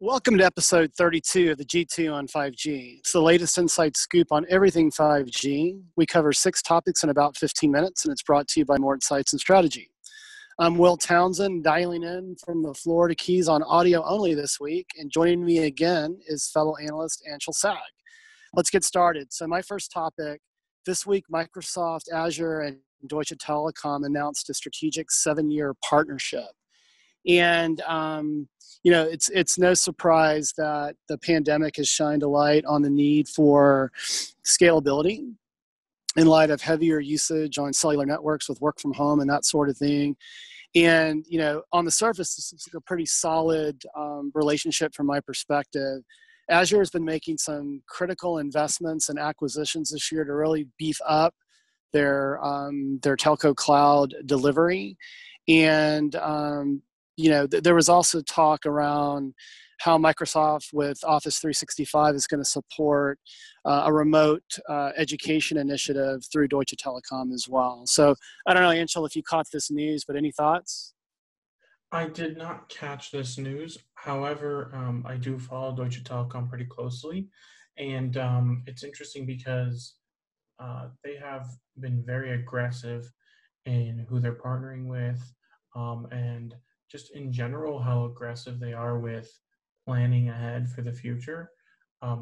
Welcome to episode 32 of the G2 on 5G. It's the latest inside scoop on everything 5G. We cover 6 topics in about 15 minutes, and it's brought to you by More Insights and Strategy. I'm Will Townsend, dialing in from the Florida Keys on audio only this week, and joining me again is fellow analyst Anshel Sag. Let's get started. So my first topic, this week Microsoft, Azure, and Deutsche Telekom announced a strategic 7-year partnership. And it's no surprise that the pandemic has shined a light on the need for scalability in light of heavier usage on cellular networks with work from home and that sort of thing. And, on the surface, this is a pretty solid relationship from my perspective. Azure has been making some critical investments and acquisitions this year to really beef up their telco cloud delivery. And, there was also talk around how Microsoft with Office 365 is going to support a remote education initiative through Deutsche Telekom as well. So I don't know, Anshel, if you caught this news, but any thoughts? I did not catch this news. However, I do follow Deutsche Telekom pretty closely. And it's interesting because they have been very aggressive in who they're partnering with, and just in general how aggressive they are with planning ahead for the future.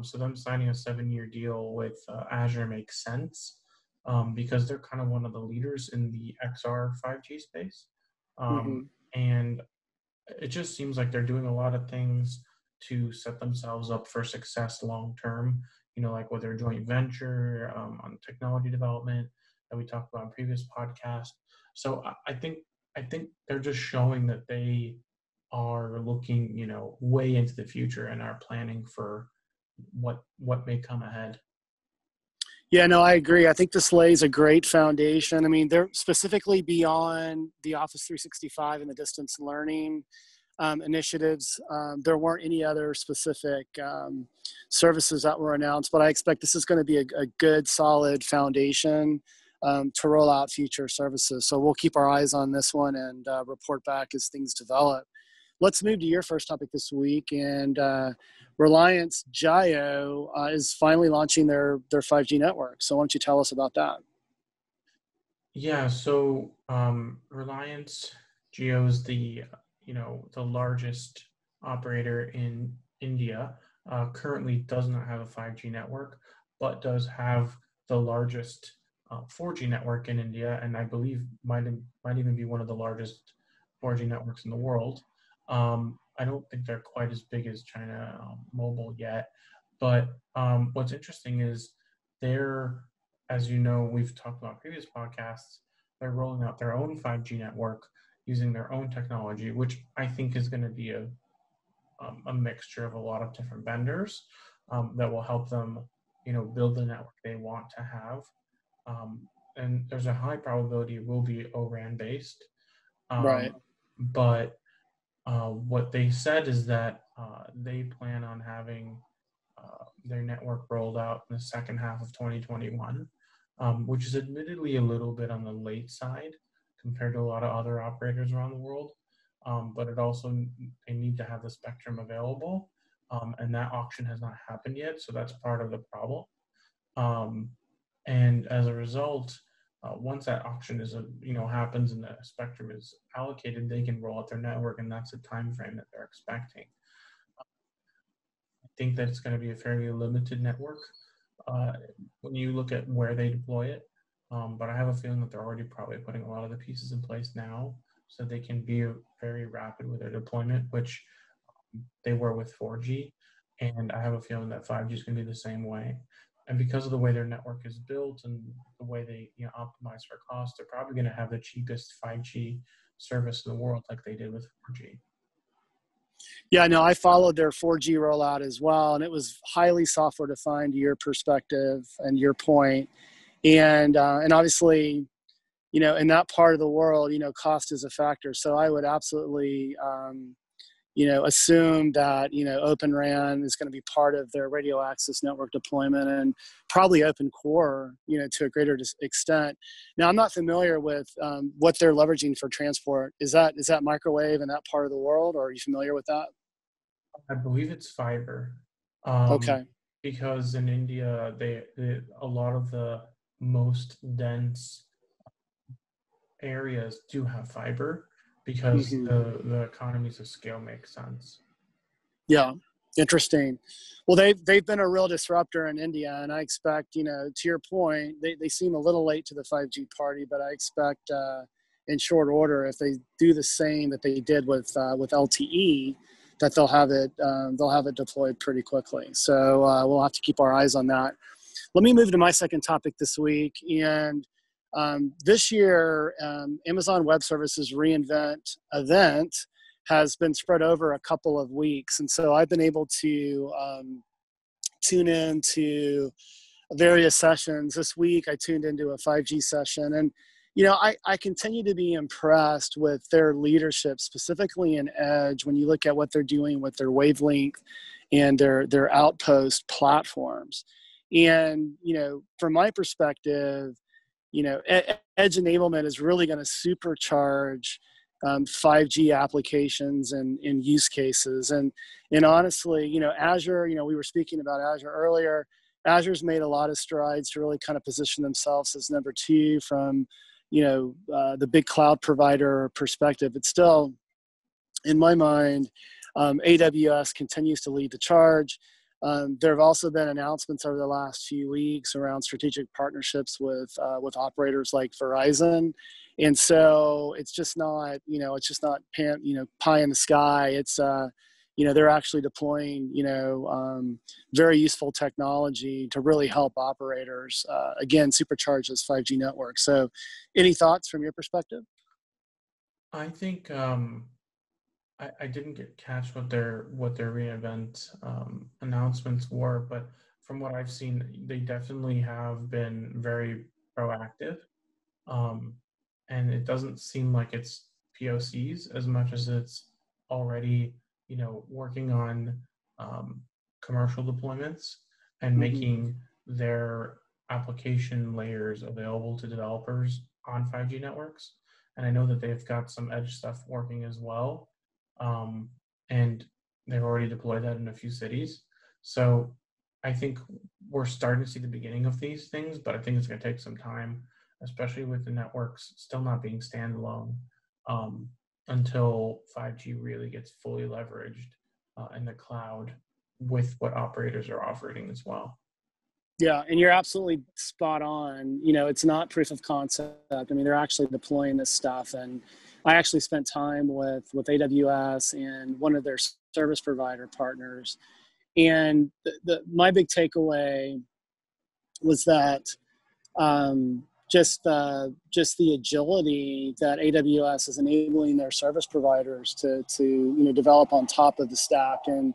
So them signing a 7-year deal with Azure makes sense because they're kind of one of the leaders in the XR 5G space. And it just seems like they're doing a lot of things to set themselves up for success long term, like with their joint venture on technology development that we talked about in previous podcasts. So I think they're just showing that they are looking, way into the future and are planning for what may come ahead. Yeah, no, I agree. I think this lays a great foundation. I mean, they're specifically beyond the Office 365 and the distance learning initiatives. There weren't any other specific services that were announced, but I expect this is going to be a good, solid foundation to roll out future services. So we'll keep our eyes on this one and report back as things develop. Let's move to your first topic this week. And Reliance Jio is finally launching their 5G network. So why don't you tell us about that? Yeah, so Reliance Jio is the largest operator in India. Currently does not have a 5G network, but does have the largest 4G network in India, and I believe might even be one of the largest 4G networks in the world. I don't think they're quite as big as China Mobile yet, but what's interesting is they're, as you know, we've talked about previous podcasts, they're rolling out their own 5G network using their own technology, which I think is going to be a mixture of a lot of different vendors that will help them, build the network they want to have. And there's a high probability it will be ORAN based. Right. But what they said is that they plan on having their network rolled out in the second half of 2021, which is admittedly a little bit on the late side compared to a lot of other operators around the world. But it also, they need to have the spectrum available, and that auction has not happened yet, so that's part of the problem. And as a result, once that auction happens and the spectrum is allocated, they can roll out their network, and that's the time frame that they're expecting. I think that it's going to be a fairly limited network when you look at where they deploy it. But I have a feeling that they're already probably putting a lot of the pieces in place now so they can be very rapid with their deployment, which they were with 4G. And I have a feeling that 5G is going to be the same way. And because of the way their network is built and the way they optimize for cost, they're probably going to have the cheapest 5G service in the world like they did with 4G. Yeah, no, I followed their 4G rollout as well, and it was highly software defined to your perspective and your point. And obviously, in that part of the world, cost is a factor. So I would absolutely, assume that, OpenRAN is going to be part of their radio access network deployment and probably open core, to a greater extent. Now, I'm not familiar with what they're leveraging for transport. Is that microwave in that part of the world, or are you familiar with that? I believe it's fiber, um, Okay. because in India, a lot of the most dense areas do have fiber because Hmm. the economies of scale make sense. Yeah, interesting. Well, they've been a real disruptor in India, and I expect, to your point, they seem a little late to the 5G party, but I expect in short order, if they do the same that they did with LTE, that they'll have it deployed pretty quickly. So we'll have to keep our eyes on that. Let me move to my second topic this week. And this year, Amazon Web Services reInvent event has been spread over a couple of weeks. And so I've been able to tune in to various sessions. This week, I tuned into a 5G session. And, I continue to be impressed with their leadership, specifically in Edge, when you look at what they're doing with their wavelength and their outpost platforms. And, from my perspective, edge enablement is really going to supercharge 5G applications and use cases. And honestly, Azure, we were speaking about Azure earlier. Azure's made a lot of strides to really kind of position themselves as number two from, the big cloud provider perspective. But still, in my mind, AWS continues to lead the charge. There have also been announcements over the last few weeks around strategic partnerships with operators like Verizon, and so it's just not pie in the sky. It's they're actually deploying very useful technology to really help operators again supercharge this 5G network. So, any thoughts from your perspective? I think I didn't get catch what their reInvent announcements were, but from what I've seen, they definitely have been very proactive, um, and it doesn't seem like it's POCs as much as it's already working on um, commercial deployments and Mm-hmm. making their application layers available to developers on 5G networks. And I know that they've got some edge stuff working as well, um, and they've already deployed that in a few cities. So I think we're starting to see the beginning of these things, but I think it's going to take some time, especially with the networks still not being standalone, um, until 5G really gets fully leveraged in the cloud with what operators are offering as well. Yeah, and you're absolutely spot on. It's not proof of concept. I mean, they're actually deploying this stuff, and I actually spent time with AWS and one of their service provider partners. And my big takeaway was that just the agility that AWS is enabling their service providers to develop on top of the stack. And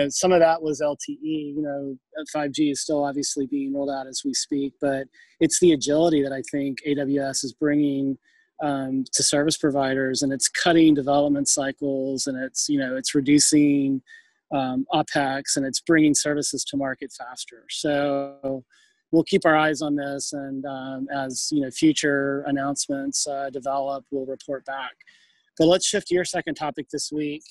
some of that was LTE. 5G is still obviously being rolled out as we speak, but it's the agility that I think AWS is bringing to service providers, and it's cutting development cycles, and it's reducing OpEx, and it's bringing services to market faster. So we'll keep our eyes on this, and as future announcements develop, we'll report back. But let's shift to your second topic this week,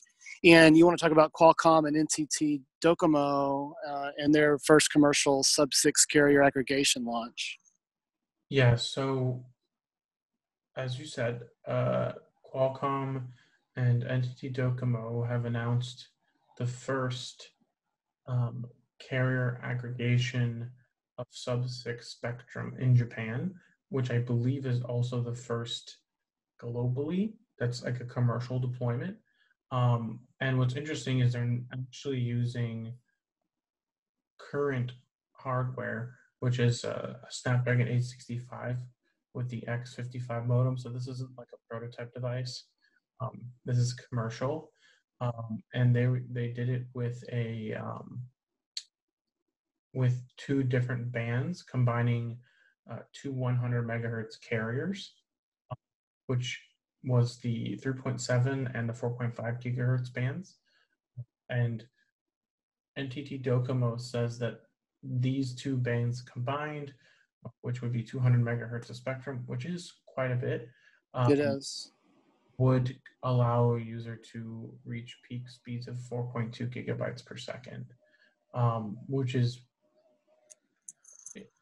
and you want to talk about Qualcomm and NTT DoCoMo and their first commercial Sub-6 Carrier Aggregation launch. Yeah, so as you said, Qualcomm and NTT DoCoMo have announced the first carrier aggregation of sub-6 spectrum in Japan, which I believe is also the first globally that's like a commercial deployment. And what's interesting is they're actually using current hardware, which is a Snapdragon 865 with the X55 modem. So this isn't like a prototype device. This is commercial, and they did it with two different bands combining two 100 megahertz carriers, which was the 3.7 and the 4.5 gigahertz bands. And NTT DoCoMo says that these two bands combined, which would be 200 megahertz of spectrum, which is quite a bit, It um, is. would allow a user to reach peak speeds of 4.2 gigabytes per second, which is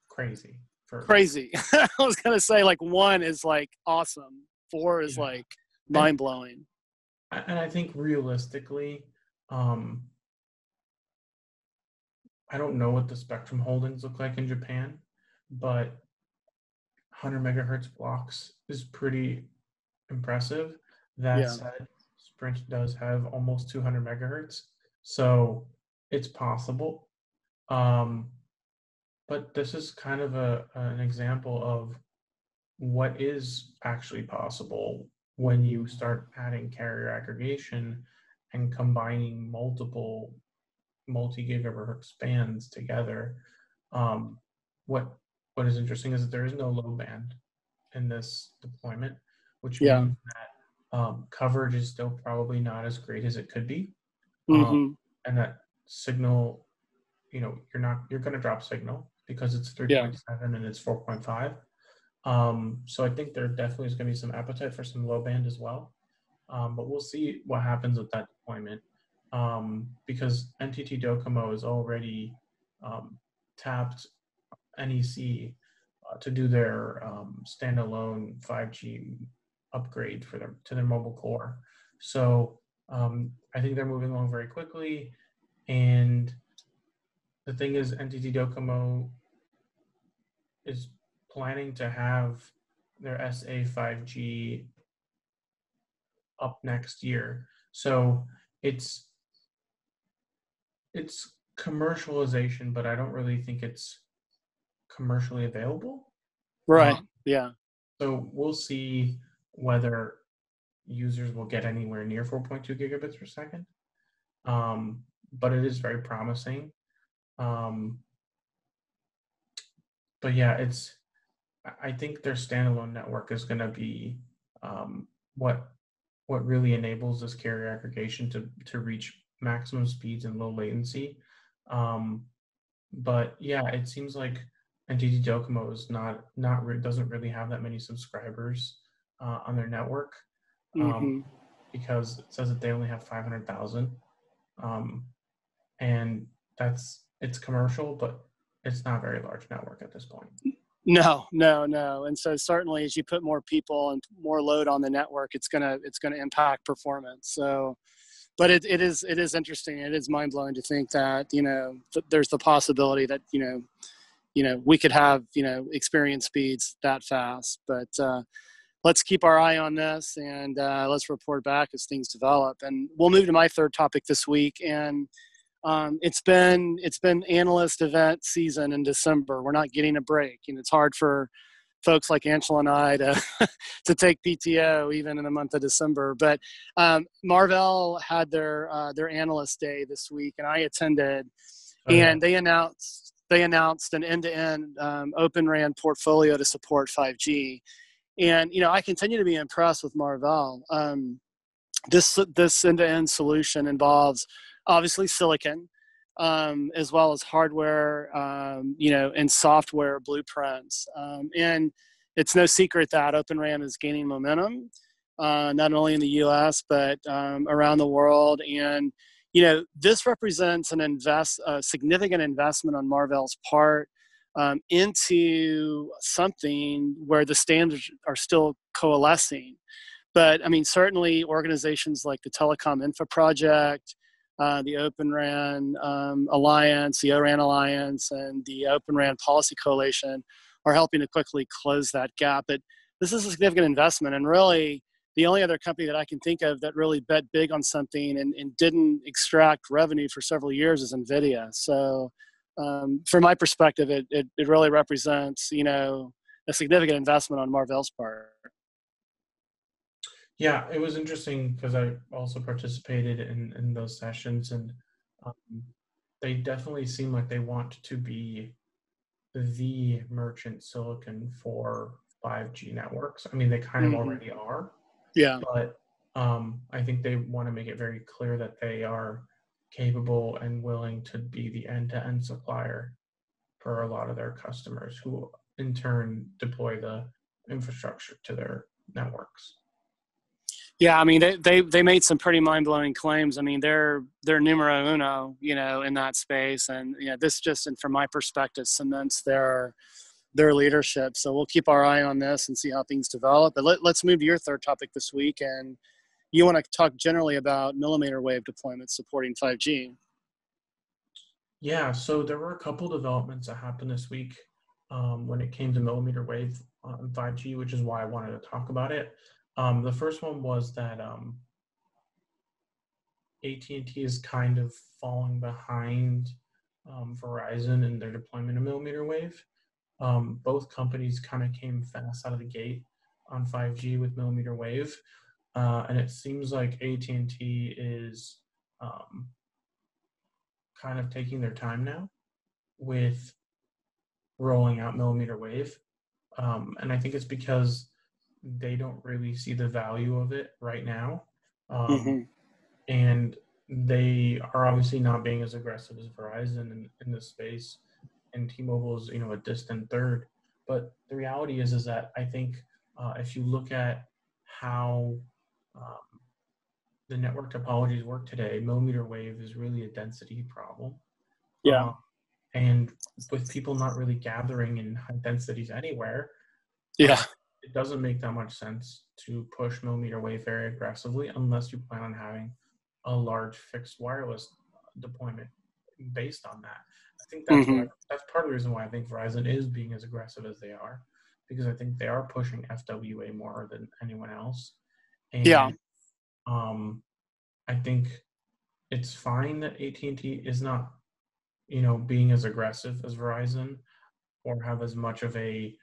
crazy. Crazy. I was gonna say like 1 is like awesome. 4 is Yeah. like mind blowing. And I think realistically, um, I don't know what the spectrum holdings look like in Japan, but 100 megahertz blocks is pretty impressive. That Yeah. said, Sprint does have almost 200 megahertz, so it's possible. Um, but this is kind of an example of what is actually possible when you start adding carrier aggregation and combining multiple multi-gigahertz bands together. Um, what what is interesting is that there is no low band in this deployment, which Yeah. means that coverage is still probably not as great as it could be, um, Mm-hmm. and that signal, you're going to drop signal because it's Yeah. 3.7 and it's 4.5. So I think there definitely is going to be some appetite for some low band as well. But we'll see what happens with that deployment, because NTT DoCoMo has already tapped NEC to do their standalone 5G upgrade to their mobile core. So I think they're moving along very quickly. And the thing is, NTT DoCoMo is planning to have their SA 5G up next year. So it's it's commercialization, but I don't really think it's commercially available. Right. Um, Yeah. so we'll see whether users will get anywhere near 4.2 gigabits per second. But it is very promising. Um, but yeah, I think their standalone network is going to be um, what what really enables this carrier aggregation to reach maximum speeds and low latency. Um, but yeah, it seems like NTT Docomo is doesn't really have that many subscribers on their network, um, Mm-hmm. because it says that they only have 500,000, um, and it's commercial, but it's not a very large network at this point. No, no, no. And so certainly as you put more people and more load on the network, it's gonna impact performance. So but it is interesting. It is mind blowing to think that, there's the possibility that, we could have, experience speeds that fast. But let's keep our eye on this, and let's report back as things develop. And we'll move to my third topic this week. And it's been analyst event season in December. We're not getting a break, and it's hard for folks like Anshel and I to to take PTO even in the month of December. But Marvell had their analyst day this week, and I attended, Oh yeah, and they announced an end-to-end OpenRAN portfolio to support 5G. And I continue to be impressed with Marvell. This end-to-end solution involves obviously silicon, as well as hardware, and software blueprints. And it's no secret that OpenRAN is gaining momentum, not only in the U.S. but around the world. And this represents a significant investment on Marvell's part, into something where the standards are still coalescing. But I mean, certainly organizations like the Telecom Infra Project, the OpenRAN Alliance, the ORAN Alliance, and the OpenRAN Policy Coalition are helping to quickly close that gap. But this is a significant investment, and really the only other company that I can think of that really bet big on something and didn't extract revenue for several years is NVIDIA. So from my perspective, it really represents, a significant investment on Marvell's part. yeah. It was interesting because I also participated in those sessions, and um, they definitely seem like they want to be the merchant silicon for 5G networks. I mean, they kind of Hmm. already are, Yeah. but I think they want to make it very clear that they are capable and willing to be the end-to-end supplier for a lot of their customers, who in turn deploy the infrastructure to their networks. Yeah, I mean they made some pretty mind blowing claims. I mean they're numero uno, in that space, and this just, and from my perspective, cements their leadership. So we'll keep our eye on this and see how things develop. But let's move to your third topic this week, and you want to talk generally about millimeter wave deployments supporting 5G. Yeah, so there were a couple developments that happened this week when it came to millimeter wave on 5G, which is why I wanted to talk about it. The first one was that AT&T is kind of falling behind Verizon in their deployment of millimeter wave. Both companies kind of came fast out of the gate on 5G with millimeter wave, and it seems like AT&T is kind of taking their time now with rolling out millimeter wave. And I think it's because they don't really see the value of it right now. And they are obviously not being as aggressive as Verizon in this space. And T-Mobile is, a distant third. But the reality is that I think if you look at how the network topologies work today, millimeter wave is really a density problem. Yeah. And with people not really gathering in high densities anywhere, Yeah. It doesn't make that much sense to push millimeter wave very aggressively unless you plan on having a large fixed wireless deployment based on that. I think that's that's part of the reason why I think Verizon is being as aggressive as they are, because I think they are pushing FWA more than anyone else. And I think it's fine that AT&T is not, being as aggressive as Verizon or have as much of a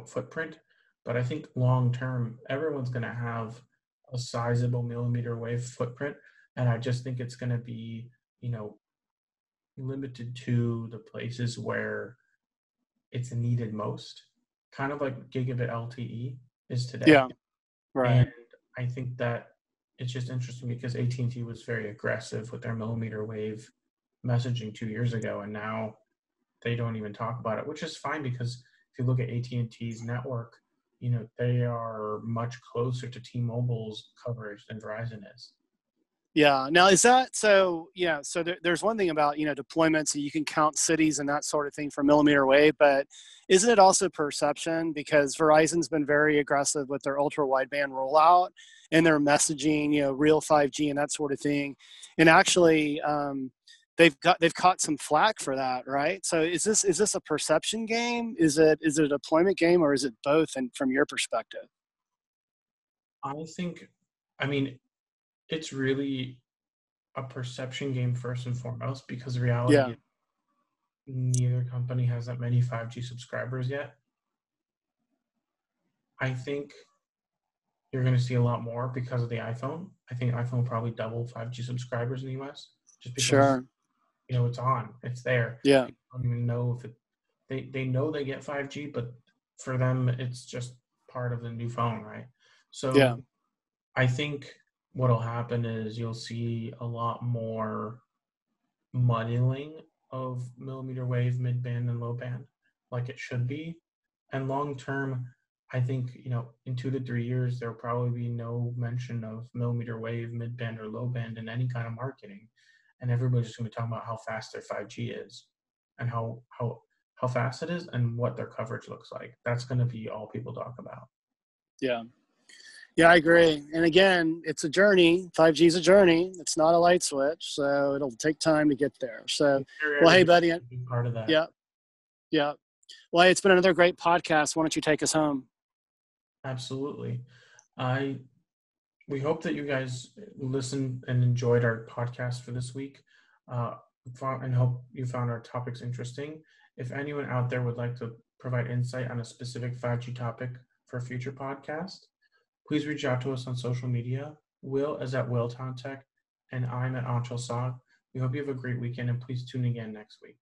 footprint. But I think long term, everyone's going to have a sizable millimeter wave footprint. And I just think it's going to be, limited to the places where it's needed most, kind of like gigabit LTE is today. Yeah, right. And I think that it's just interesting because AT&T was very aggressive with their millimeter wave messaging 2 years ago, and now they don't even talk about it, which is fine because if you look at AT&T's network, they are much closer to T-Mobile's coverage than Verizon is. Yeah. Now, is that so? Yeah. So there's one thing about deployments, and you can count cities and that sort of thing for millimeter wave, but isn't it also perception? Because Verizon's been very aggressive with their ultra wideband rollout and their messaging, real 5G and that sort of thing, and actually they've caught some flack for that, right? So is this a perception game? Is it a deployment game, or is it both? And from your perspective, I mean, it's really a perception game first and foremost, because the reality is neither company has that many 5G subscribers yet. I think you're going to see a lot more because of the iPhone. I think iPhone will probably double 5G subscribers in the US just because it's on, it's there. Yeah. They don't even know if they know they get 5G, but for them it's just part of the new phone, right? So I think what'll happen is you'll see a lot more muddling of millimeter wave mid-band and low band like it should be. And long term, I think, in 2 to 3 years, there'll probably be no mention of millimeter wave, mid-band, or low band in any kind of marketing. And everybody's just going to be talking about how fast their 5G is and how fast it is and what their coverage looks like. That's going to be all people talk about. Yeah. Yeah, I agree. And again, it's a journey. 5G is a journey. It's not a light switch. So it'll take time to get there. So, well, hey, buddy. Part of that. Yeah. Yeah. Well, hey, it's been another great podcast. Why don't you take us home? Absolutely. We hope that you guys listened and enjoyed our podcast for this week, and hope you found our topics interesting. If anyone out there would like to provide insight on a specific 5G topic for a future podcast, please reach out to us on social media. Will is at WillTownTech, and I'm at Anshel. We hope you have a great weekend, and please tune in again next week.